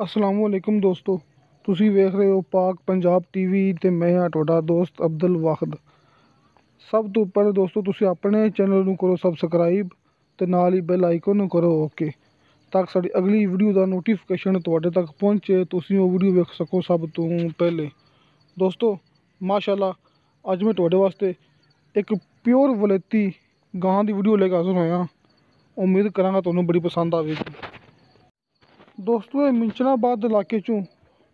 असलामुअलैकुम दोस्तों, तुसी वेख रहे हो पाक पंजाब टीवी ते मैं हाँ तुहाडा दोस्त अब्दुल वाहिद। सब तो पहले दोस्तों तुसी अपने चैनल नूं करो सबसक्राइब ते नाल ही बैल आइकन नूं करो ओके, ताकि साडी अगली वीडियो दा नोटिफिकेशन तुहाडे तक पहुंचे, तुसी वो वीडियो वेख सको सब तो पहले। दोस्तों माशाल्लाह अज मैं तुहाडे वास्ते एक प्योर वलेती गां दी वीडियो लेके हाजिर होया। उम्मीद करांगा तुहानूं बड़ी पसंद आवेगी। दोस्तों ये मिंचनाबाद इलाके चों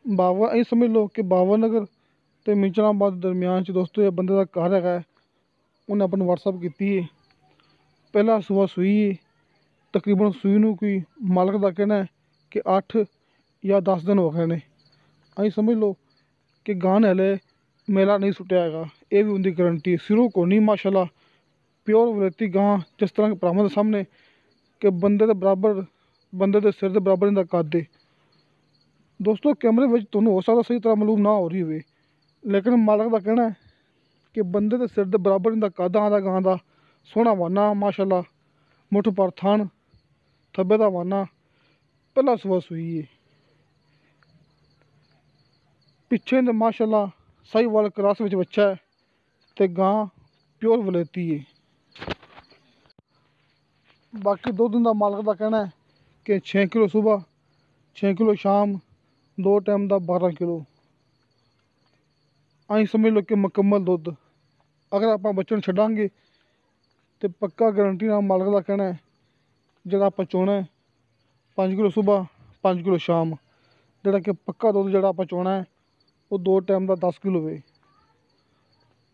बावा ये समझ लो कि बावा नगर ते मिंचनाबाद दरम्यान च दोस्तों ये बंदे का घर है। उन्हें अपने व्हाट्सअप की है, पहला सुबह सूई है, तकरीबन सूई नूं कोई मालक का कहना है कि 8 या 10 दिन हो गए ने। अं समझ लो कि गां ने हले मेला नहीं सुटिया है, ये भी उनकी गारंटी सिरों को नहीं। माशाल्लाह प्योर वलेती गां, जिस तरह के भरावां दे सामने कि बंदे दे बराबर, बंदे दे सिर दे बराबर इनका कद है। दोस्तों कैमरे में तुहानूं हो सकता सही तरह मालूम ना हो रही हो, लेकिन मालक का कहना है कि बंदे दे सिर दे बराबर इनका कद आंदा गां दा। सोहना वाना माशाल्लाह, मुठ पर थन, थब्बे दा वाना, पहला सुबह सूई है। पिछे दे माशाल्लाह साहीवाल क्रॉस विच बच्चा है ते गां प्योर वलेती है। बाकी दुद्ध दा मालक का कहना है कि 6 किलो सुबह, 6 किलो शाम, 2 टाइम का 12 किलो। अं समझ लो कि मुकम्मल दुद्ध। अगर आप बच्चों छड्डांगे तो पक्का गारंटी नाल मालक का कहना है जोड़ा आप चोना है 5 किलो सुबह, 5 किलो शाम, जोड़ा कि पक्का दुद्ध जोड़ा आप चोना है वो 2 टाइम का 10 किलो है।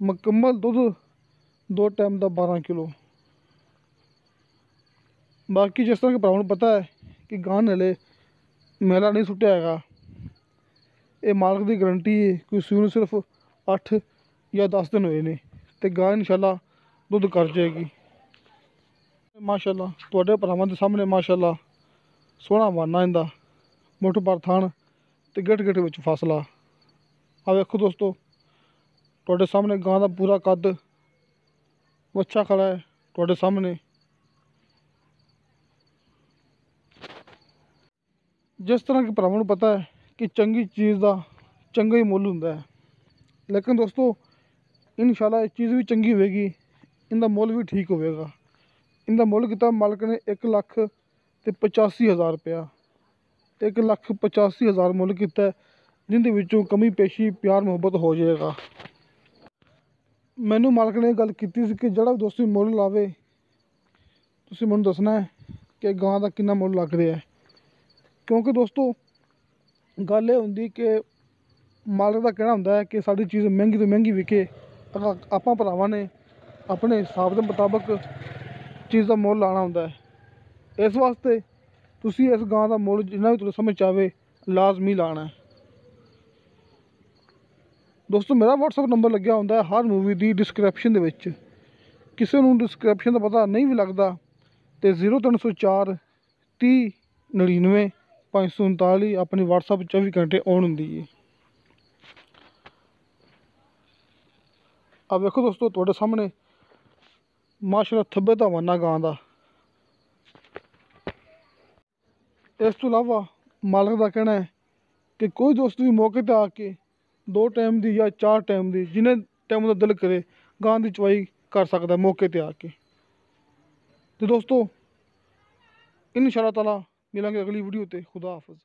मुकम्मल दुद्ध 2 टाइम का 12 किलो। बाकी जिस तरह के भरावां नूं पता है कि गां ने हले मेला नहीं सुटिया है, ये मालक की गारंटी है। कोई सूई नूं सिर्फ 8 या 10 दिन हुए ने ते गां इंशाल्लाह दुद्ध कर जाएगी। माशाल्लाह तुहाडे भरावां दे सामने माशाल्लाह सोहना वाना इंदा, मुठ पर थन ते गिट गिट विच फासला। आ वेखो दोस्तों तुहाडे सामने गां दा पूरा कद, बच्चा खड़ा है तुहाडे सामने। जिस तरह के भरावां नूं पता है कि चंगी चीज़ का चंगा ही मुੱਲ हुंदा है, लेकिन दोस्तों इंशाल्लाह ये चीज़ भी चंगी होएगी, इनका मुੱਲ भी ठीक होएगा। इनका मुੱਲ किता मालक ने 1,85,000 रुपया, 1,85,000 मुੱਲ किता, जिंदे विचों कमी पेशी प्यार मुहब्बत हो जाएगा। मैनू मालक ने गल की कि जोड़ा भी दोस्तों मुੱਲ लावे तुसीं मैनू दसना है कि गां का कितना मुੱਲ लग रहा है। क्योंकि दोस्तों गल ये होंदी कि मालक का कहना होंदा है कि साड़ी चीज़ महंगी तो महंगी विके, आपां भरावां ने अपने हिसाब के मुताबक चीज़ का मुੱਲ लाना होंदा है। इस वास्ते तुसीं इस गां का मुੱਲ जिन्ना भी तुहानूं समझ आवे लाजमी लाना है। दोस्तों मेरा व्हाट्सअप नंबर लग्या होंदा है हर मूवी की डिस्क्रिप्शन दे विच। किसी नूं डिस्क्रिप्शन का पता नहीं भी लगता तो 0304 30 99 539 अपनी व्हाट्सअप 24 घंटे ऑन होंदी है। अब देखो दोस्तों तुहाडे सामने माशाल्लाह थब्बे दा वाना गां दा। इस तो इलावा मालक का कहना है कि कोई दोस्त भी मौके पर आके 2 टाइम की या 4 टाइम की जिन्हें टाइम का दिल करे गां की चवाई कर सकता है मौके पर आके। तो दोस्तों इंशाअल्लाह ताला मिलांगे अगली वीडियो ते। खुदा हाफिज़।